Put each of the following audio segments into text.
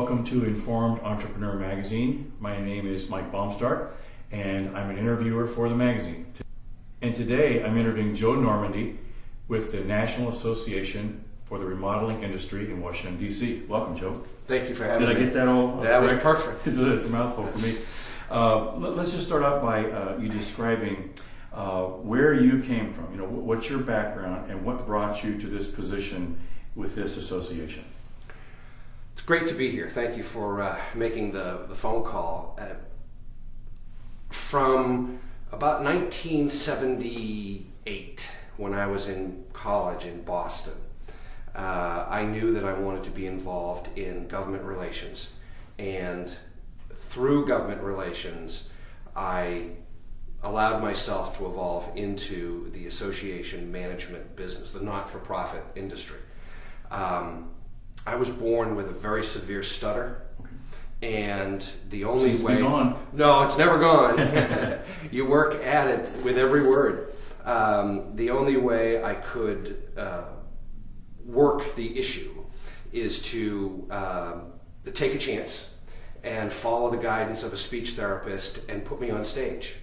welcome to Informed Entrepreneur Magazine. My name is Mike Baumstark, and I'm an interviewer for the magazine. And today I'm interviewing Joe Normandy with the National Association for the Remodeling Industry in Washington, D.C. Welcome, Joe. Thank you for having me. Did I get that all That correct? was perfect. It's a mouthful for me. Let's just start out by you describing where you came from. What's your background and what brought you to this position with this association? It's great to be here. Thank you for making the phone call. From about 1978, when I was in college in Boston, I knew that I wanted to be involved in government relations. And through government relations, I allowed myself to evolve into the association management business, the not-for-profit industry. I was born with a very severe stutter, and the only way... It's gone. No, it's never gone. You work at it with every word. The only way I could work the issue is to take a chance and follow the guidance of a speech therapist and put me on stage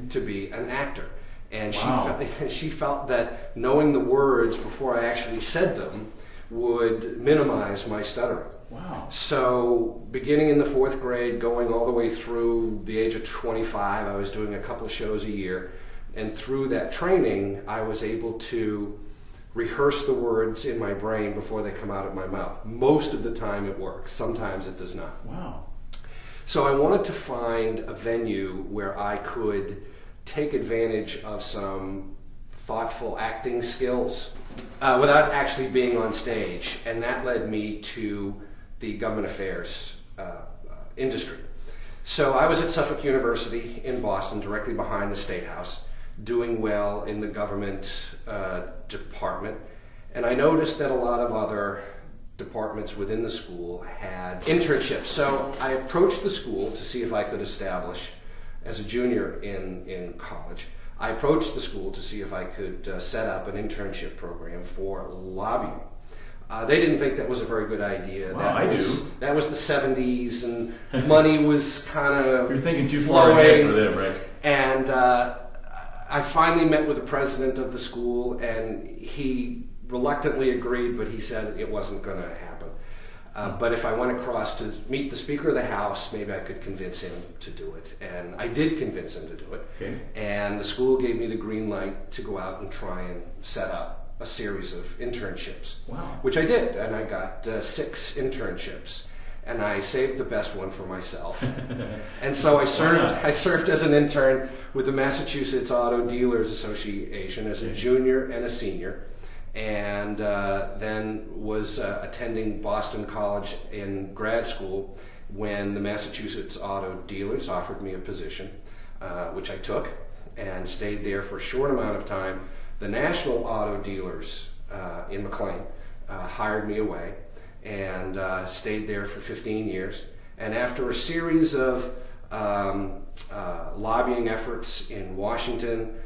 to be an actor. And wow. she felt that knowing the words before I actually said them would minimize my stuttering. Wow. So beginning in the 4th grade, going all the way through the age of 25, I was doing a couple of shows a year. And through that training, I was able to rehearse the words in my brain before they come out of my mouth. Most of the time it works. Sometimes it does not. Wow. So I wanted to find a venue where I could take advantage of some thoughtful acting skills without actually being on stage. And that led me to the government affairs industry. So I was at Suffolk University in Boston, directly behind the State House, doing well in the government department. And I noticed that a lot of other departments within the school had internships. So I approached the school to see if I could establish, as a junior in college, I approached the school to see if I could set up an internship program for lobbying. They didn't think that was a very good idea. Well, I do. That was the 70s, and money was kind of You're thinking too far ahead for them, right? And I finally met with the president of the school, and he reluctantly agreed, but he said it wasn't going to happen. But if I went across to meet the Speaker of the House, maybe I could convince him to do it. And I did convince him to do it. Okay. And the school gave me the green light to go out and try and set up a series of internships. Wow. Which I did, and I got 6 internships. And I saved the best one for myself. And so I served as an intern with the Massachusetts Auto Dealers Association as a junior and a senior. And then was attending Boston College in grad school when the Massachusetts Auto Dealers offered me a position, which I took and stayed there for a short amount of time. The National Auto Dealers in McLean hired me away and stayed there for 15 years. And after a series of lobbying efforts in Washington,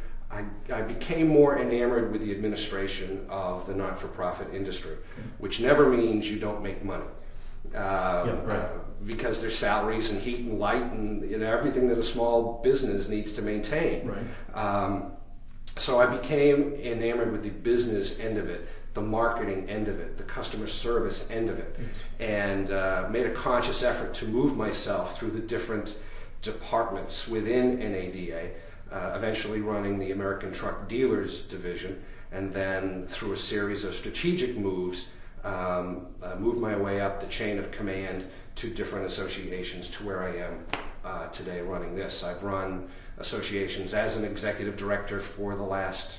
I became more enamored with the administration of the not-for-profit industry, which never means you don't make money. Because there's salaries and heat and light and everything that a small business needs to maintain. Right. So I became enamored with the business end of it, the marketing end of it, the customer service end of it, and made a conscious effort to move myself through the different departments within NADA. Eventually running the American Truck Dealers Division, and then through a series of strategic moves, moved my way up the chain of command to different associations to where I am today running this. I've run associations as an executive director for the last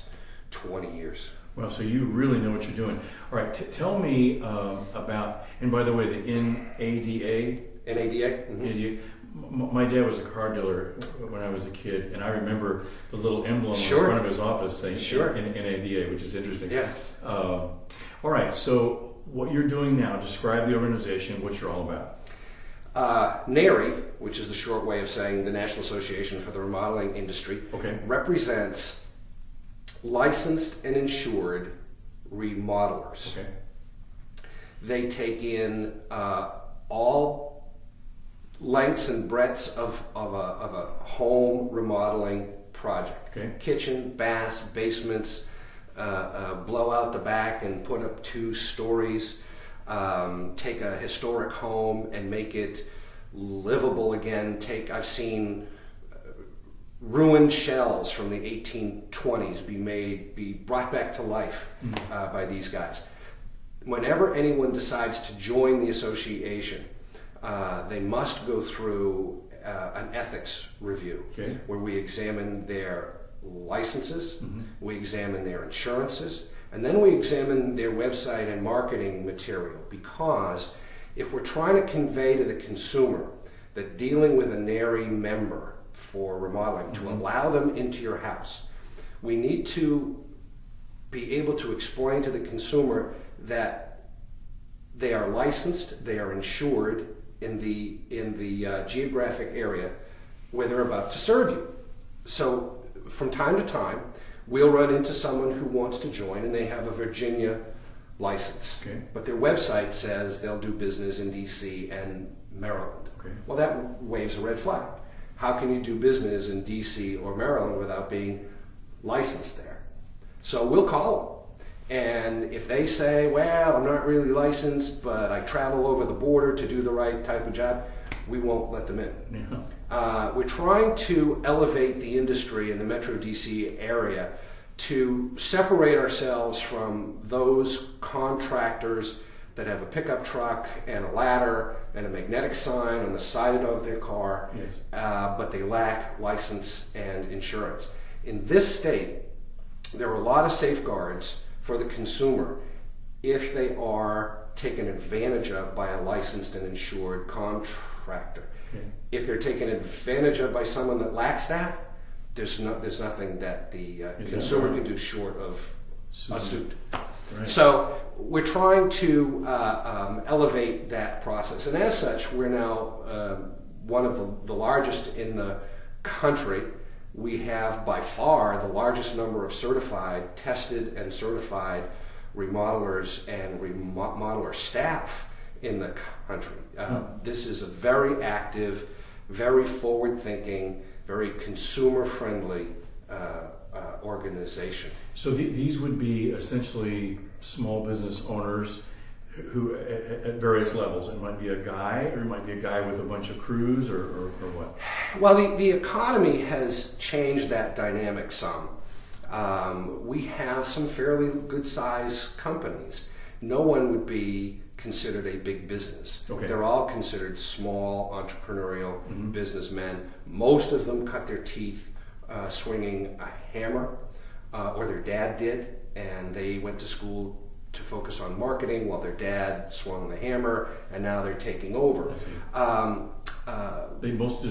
20 years. Well, so you really know what you're doing. All right, tell me about, and by the way, the NADA? NADA? Mm-hmm. NADA. My dad was a car dealer when I was a kid, and I remember the little emblem in front of his office saying NADA, which is interesting. Yeah. All right, so what you're doing now, describe the organization, what you're all about. NARI, which is the short way of saying the National Association for the Remodeling Industry, represents licensed and insured remodelers. Okay. They take in all lengths and breadths of a home remodeling project. Okay. Kitchen, baths, basements, blow out the back and put up 2 stories, take a historic home and make it livable again. I've seen ruined shells from the 1820s be brought back to life by these guys. Whenever anyone decides to join the association, they must go through an ethics review, okay, where we examine their licenses, we examine their insurances, and then we examine their website and marketing material, because if we're trying to convey to the consumer that dealing with a NARI member for remodeling, to allow them into your house, we need to be able to explain to the consumer that they are licensed, they are insured in the geographic area where they're about to serve you. So from time to time, we'll run into someone who wants to join and they have a Virginia license, okay, but their website says they'll do business in DC and Maryland. okay. Well, that waves a red flag. How can you do business in DC or Maryland without being licensed there? So we'll call them. And if they say, well, I'm not really licensed, but I travel over the border to do the right type of job, we won't let them in. Yeah. We're trying to elevate the industry in the Metro DC area to separate ourselves from those contractors that have a pickup truck and a ladder and a magnetic sign on the side of their car, Yes. but they lack license and insurance. In this state, there are a lot of safeguards for the consumer if they are taken advantage of by a licensed and insured contractor. Okay. If they're taken advantage of by someone that lacks that, there's nothing that the consumer can do short of a suit. Right. So we're trying to elevate that process, and as such, we're now one of the largest in the country. We have by far the largest number of certified, tested and certified remodelers and remodeler staff in the country. This is a very active, very forward-thinking, very consumer-friendly organization. So these would be essentially small business owners who at various levels. It might be a guy, or it might be a guy with a bunch of crews, or what? Well, the economy has changed that dynamic some. We have some fairly good-sized companies. No one would be considered a big business. Okay. They're all considered small entrepreneurial businessmen. Most of them cut their teeth swinging a hammer, or their dad did, and they went to school to focus on marketing while their dad swung the hammer, and now they're taking over. I see. They most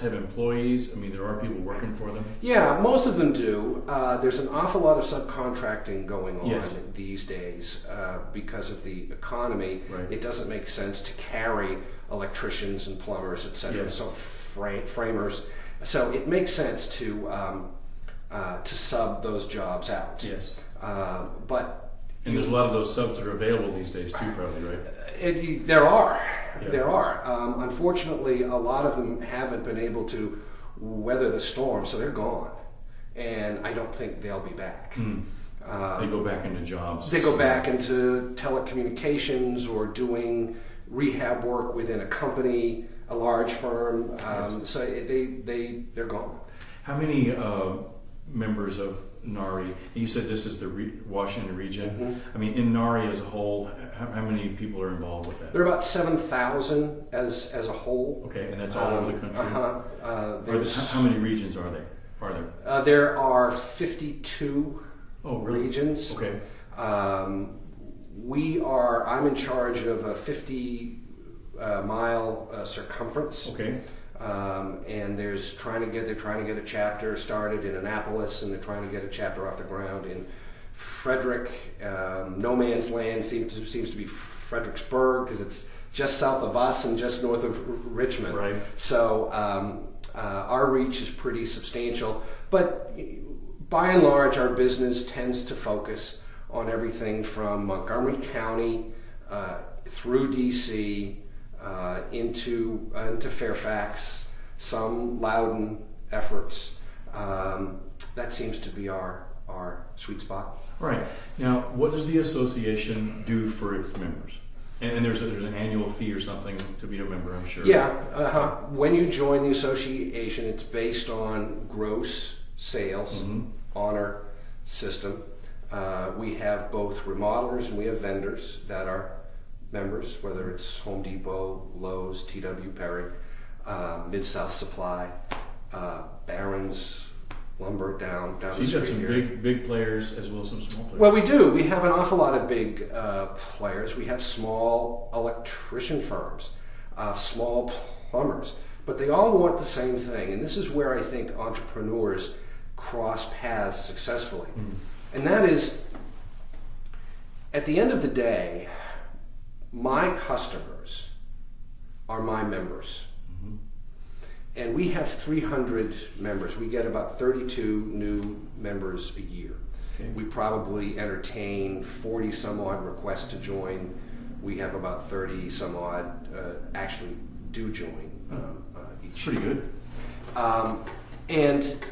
have employees. I mean, there are people working for them. Yeah, most of them do. There's an awful lot of subcontracting going on Yes. these days because of the economy. Right. It doesn't make sense to carry electricians and plumbers, etc. Yes. So framers. So it makes sense to sub those jobs out. Yes. And there's a lot of those subs that are available these days too, probably, right? There are. Yeah. There are. Unfortunately, a lot of them haven't been able to weather the storm, so they're gone. And I don't think they'll be back. They go back into jobs. They go back into telecommunications or doing rehab work within a company, a large firm. So they're gone. How many members of NARI? You said this is the Washington region. I mean, in NARI as a whole, how many people are involved with that? There are about 7,000 as a whole. Okay, and that's all over the country. How many regions are there? There are 52 really? regions. Okay. I'm in charge of a 50-mile circumference. Okay. And they're trying to get a chapter started in Annapolis, and they're trying to get a chapter off the ground in Frederick. No man's land seems to be Fredericksburg, because it's just south of us and just north of Richmond. Right. So our reach is pretty substantial, but by and large, our business tends to focus on everything from Montgomery County through DC, into Fairfax, some Loudon efforts. That seems to be our sweet spot. Right. Now, what does the association do for its members? And there's an annual fee or something to be a member, I'm sure. Yeah. When you join the association, it's based on gross sales, honor system. We have both remodelers and we have vendors that are members, whether it's Home Depot, Lowe's, T.W. Perry, Mid-South Supply, Barron's, Lumber down So the you've got street some here. big players as well as some small players. Well, we do. We have an awful lot of big players. We have small electrician firms, small plumbers, but they all want the same thing. And this is where I think entrepreneurs cross paths successfully. And that is, at the end of the day, my customers are my members. And we have 300 members. We get about 32 new members a year. Okay. We probably entertain 40 some odd requests to join. We have about 30 some odd actually do join each Pretty year. good. And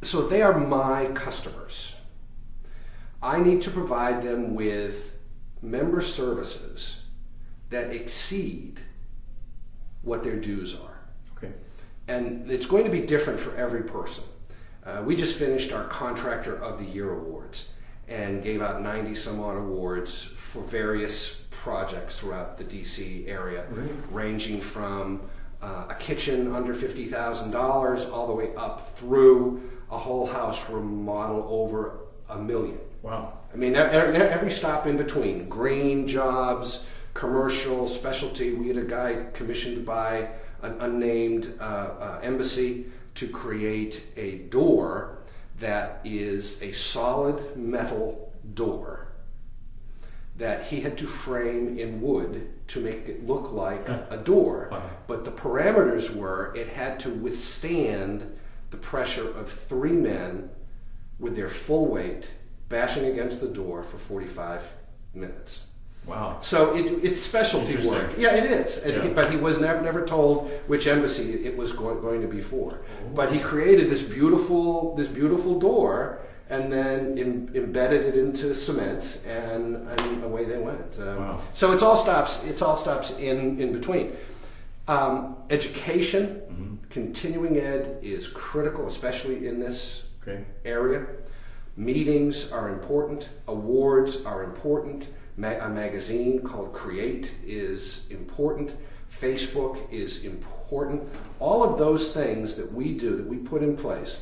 so they are my customers. I need to provide them with member services that exceed what their dues are. Okay. And it's going to be different for every person. We just finished our Contractor of the Year awards and gave out 90 some odd awards for various projects throughout the DC area, Really? ranging from a kitchen under $50,000 all the way up through a whole house remodel over $1 million. Wow. I mean, every stop in between, green jobs, commercial, specialty. We had a guy commissioned by an unnamed embassy to create a door that is a solid metal door that he had to frame in wood to make it look like a door. Wow. But the parameters were it had to withstand the pressure of 3 men with their full weight bashing against the door for 45 minutes. Wow. So it's specialty Interesting. work. Yeah, it is. Yeah. But he was never told which embassy it was going to be for. But he created this beautiful door and then embedded it into cement, and away they went. Wow. So it all stops in between. Education, continuing ed is critical, especially in this Okay. area. Meetings are important. Awards are important. A magazine called Create is important. Facebook is important. All of those things that we do, that we put in place,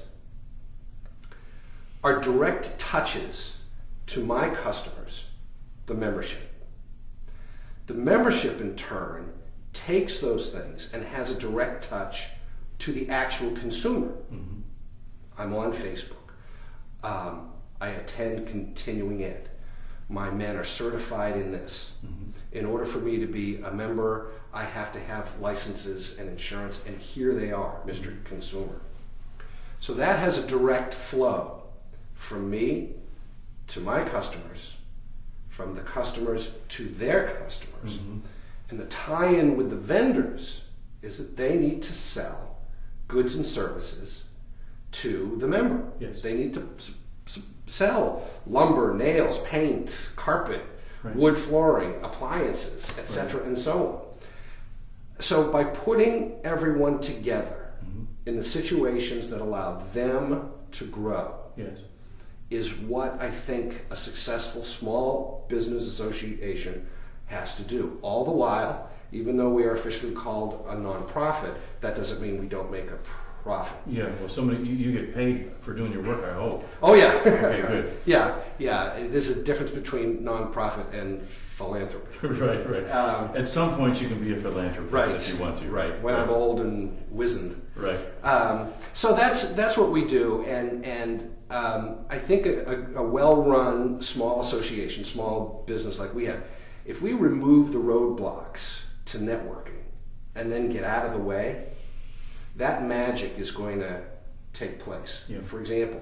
are direct touches to my customers, the membership. The membership, in turn, takes those things and has a direct touch to the actual consumer. I'm on Facebook. I attend continuing ed. My men are certified in this. In order for me to be a member, I have to have licenses and insurance, and here they are, Mr. Consumer. So that has a direct flow from me to my customers, from the customers to their customers. And the tie-in with the vendors is that they need to sell goods and services to the member. Yes. They need to sell lumber, nails, paint, carpet, Right. wood flooring, appliances, etc., and so on. So by putting everyone together in the situations that allow them to grow Yes. is what I think a successful small business association has to do. All the while, even though we are officially called a nonprofit, that doesn't mean we don't make a profit. Yeah. Well, you get paid for doing your work, I hope. Oh yeah. Okay. Good. Yeah. There's a difference between nonprofit and philanthropy. Right. At some point, you can be a philanthropist if you want to. Right. When I'm old and wizened. Right. So that's what we do, and I think a well-run small association, small business like we have, if we remove the roadblocks to networking and then get out of the way, that magic is going to take place. Yeah. For example,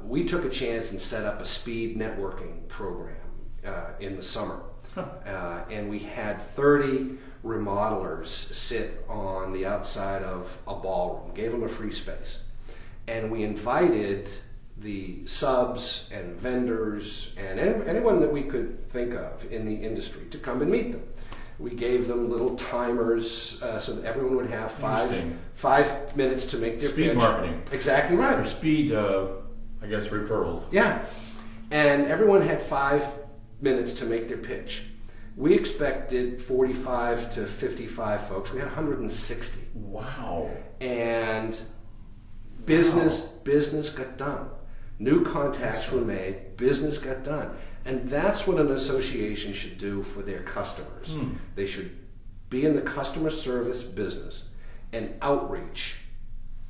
we took a chance and set up a speed networking program in the summer. And we had 30 remodelers sit on the outside of a ballroom, gave them a free space. And we invited the subs and vendors and anyone that we could think of in the industry to come and meet them. We gave them little timers so that everyone would have 5 minutes to make their speed pitch. Marketing. Exactly right. Or speed, I guess, referrals. Yeah. And everyone had 5 minutes to make their pitch. We expected 45 to 55 folks. We had 160. Wow. And business got done. New contacts were made, business got done. And that's what an association should do for their customers. They should be in the customer service business and outreach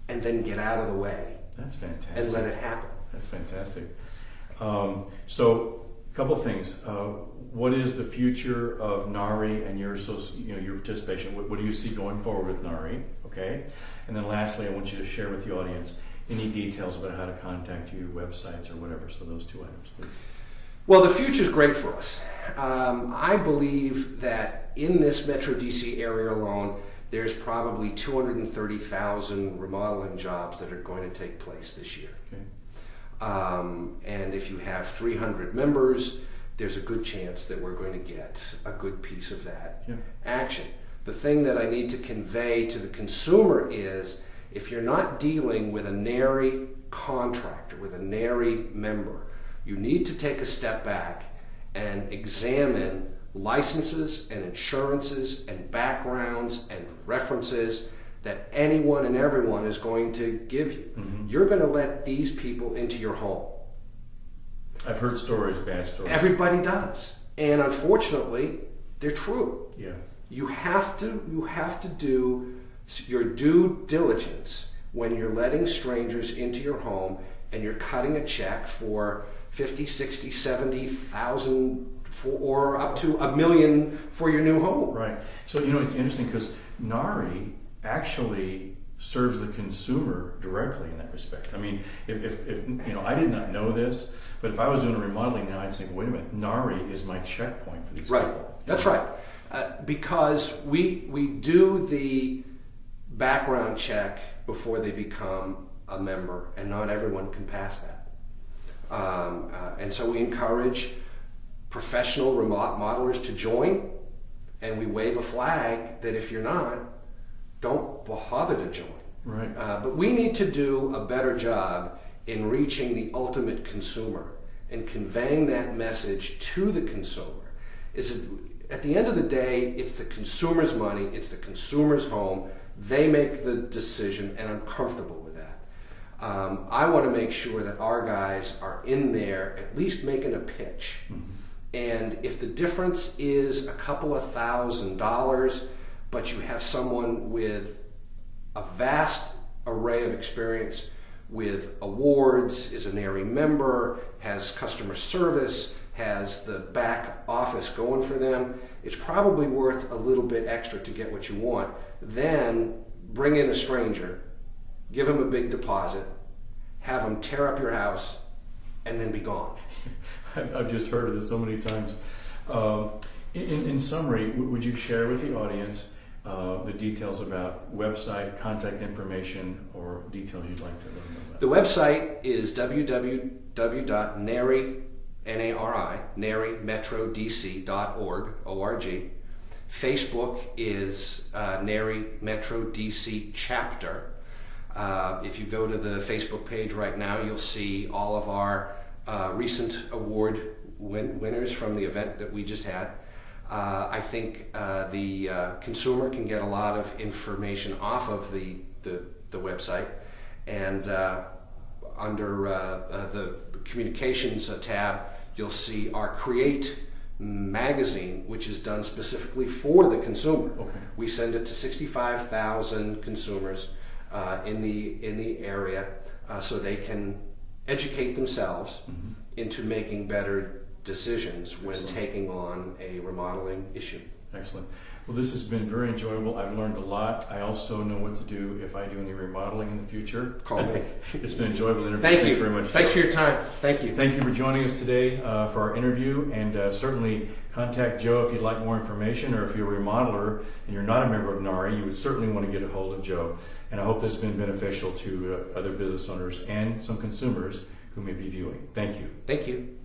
and then get out of the way. That's fantastic. And let it happen. That's fantastic. So, a couple things. What is the future of NARI and your participation? What do you see going forward with NARI? Okay. And then lastly, I want you to share with the audience any details about how to contact you, websites or whatever. So those 2 items, please. Well, the future is great for us. I believe that in this Metro DC area alone, there's probably 230,000 remodeling jobs that are going to take place this year. Okay. And if you have 300 members, there's a good chance that we're going to get a good piece of that action. The thing that I need to convey to the consumer is, if you're not dealing with a NARI contractor, with a NARI member, you need to take a step back and examine licenses and insurances and backgrounds and references that anyone and everyone is going to give you. You're going to let these people into your home. I've heard stories, bad stories. Everybody does. And unfortunately, they're true. Yeah. You have to do your due diligence when you're letting strangers into your home and you're cutting a check for 50, 60, 70,000 or up to $1 million for your new home. Right. So, it's interesting because NARI actually serves the consumer directly in that respect. I mean, if I did not know this, but if I was doing a remodeling now, I'd say, wait a minute, NARI is my checkpoint for these people. That's right. Because we do the background check before they become a member, and not everyone can pass that. And so we encourage professional remodelers to join, and we wave a flag that if you're not, don't bother to join. Right. But we need to do a better job in reaching the ultimate consumer and conveying that message to the consumer. At the end of the day, it's the consumer's money, it's the consumer's home. They make the decision, and I'm comfortable with that. I want to make sure that our guys are in there at least making a pitch. And if the difference is a couple of $1,000s, but you have someone with a vast array of experience with awards, is a NARI member, has customer service, has the back office going for them, it's probably worth a little bit extra to get what you want. Then bring in a stranger, give them a big deposit, have them tear up your house, and then be gone. I've just heard of this so many times. In summary, would you share with the audience the details about website, contact information, or details you'd like to learn about? The website is www.NARI.org. Facebook is NARI Metro DC Chapter. If you go to the Facebook page right now, you'll see all of our recent award winners from the event that we just had. I think the consumer can get a lot of information off of the website, and under the communications tab, you'll see our Create magazine, which is done specifically for the consumer. Okay. We send it to 65,000 consumers in the area so they can educate themselves into making better decisions when taking on a remodeling issue. Excellent. Well, this has been very enjoyable. I've learned a lot. I also know what to do if I do any remodeling in the future. Call me. It's been an enjoyable interview. Thank you. Thanks very much. Thanks for your time. Thank you. Thank you for joining us today for our interview, and certainly contact Joe if you'd like more information, or if you're a remodeler and you're not a member of NARI, you would certainly want to get a hold of Joe. And I hope this has been beneficial to other business owners and some consumers who may be viewing. Thank you. Thank you.